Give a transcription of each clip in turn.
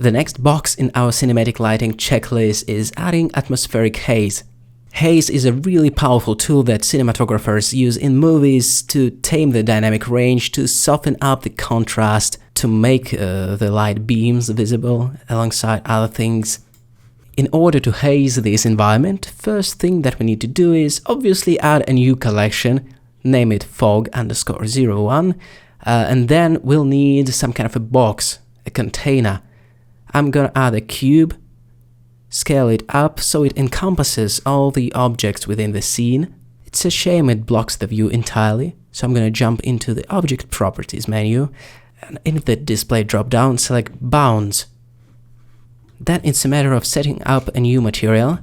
The next box in our cinematic lighting checklist is adding atmospheric haze. Haze is a really powerful tool that cinematographers use in movies to tame the dynamic range, to soften up the contrast, to make the light beams visible alongside other things. In order to haze this environment, first thing that we need to do is obviously add a new collection, name it fog_01, and then we'll need some kind of a box, a container. I'm gonna add a cube, scale it up so it encompasses all the objects within the scene. It's a shame it blocks the view entirely, so I'm gonna jump into the Object Properties menu, and in the Display drop-down, select Bounds. Then it's a matter of setting up a new material,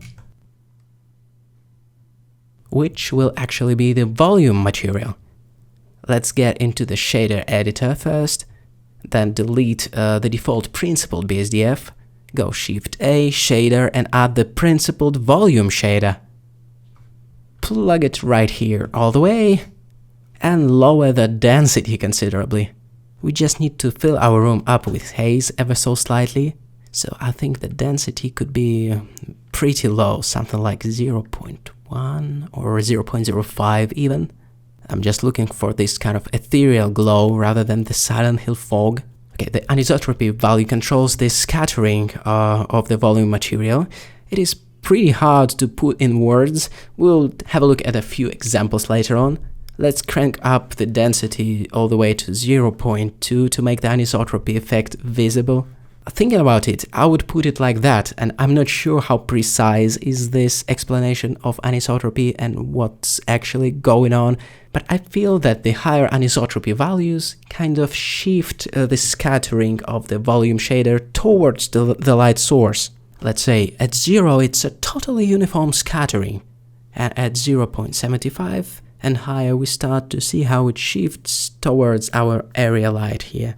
which will actually be the volume material. Let's get into the shader editor first, then delete the default principled BSDF, go Shift-A, shader, and add the principled volume shader. Plug it right here all the way, and lower the density considerably. We just need to fill our room up with haze ever so slightly, so I think the density could be pretty low, something like 0.1 or 0.05 even. I'm just looking for this kind of ethereal glow rather than the Silent Hill fog. Okay, the anisotropy value controls the scattering of the volume material. It is pretty hard to put in words. We'll have a look at a few examples later on. Let's crank up the density all the way to 0.2 to make the anisotropy effect visible. Thinking about it, I would put it like that, and I'm not sure how precise is this explanation of anisotropy and what's actually going on, but I feel that the higher anisotropy values kind of shift the scattering of the volume shader towards the light source. Let's say at 0 it's a totally uniform scattering, and at 0.75 and higher we start to see how it shifts towards our area light here.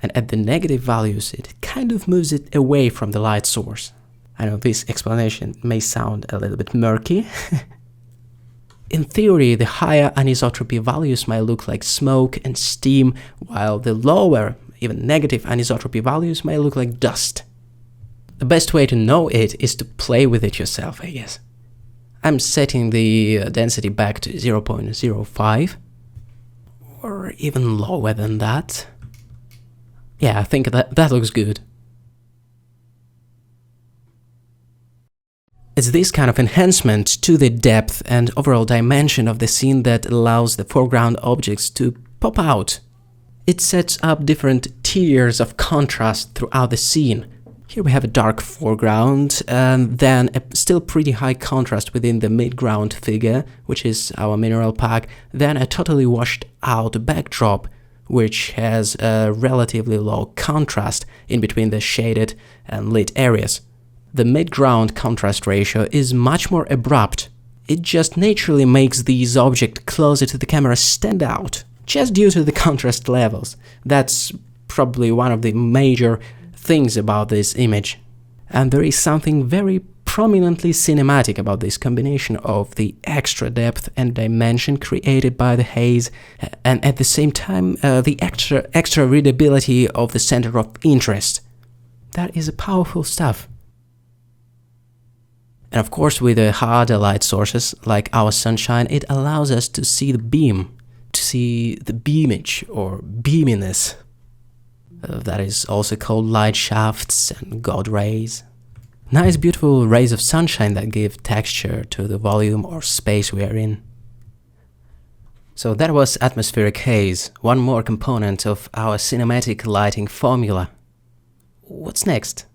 And at the negative values, it kind of moves it away from the light source. I know this explanation may sound a little bit murky. In theory, the higher anisotropy values might look like smoke and steam, while the lower, even negative anisotropy values might look like dust. The best way to know it is to play with it yourself, I guess. I'm setting the density back to 0.05, or even lower than that. Yeah, I think that looks good. It's this kind of enhancement to the depth and overall dimension of the scene that allows the foreground objects to pop out. It sets up different tiers of contrast throughout the scene. Here we have a dark foreground, and then a still pretty high contrast within the midground figure, which is our mineral pack, then a totally washed out backdrop, which has a relatively low contrast in between the shaded and lit areas. The midground contrast ratio is much more abrupt. It just naturally makes these objects closer to the camera stand out, just due to the contrast levels. That's probably one of the major things about this image. And there is something very prominently cinematic about this combination of the extra depth and dimension created by the haze, and at the same time the extra readability of the center of interest. That is powerful stuff. And of course, with the harder light sources like our sunshine, it allows us to see the beam, to see the beamage or beaminess. That is also called light shafts and God rays. Nice beautiful rays of sunshine that give texture to the volume or space we are in. So that was atmospheric haze, one more component of our cinematic lighting formula. What's next?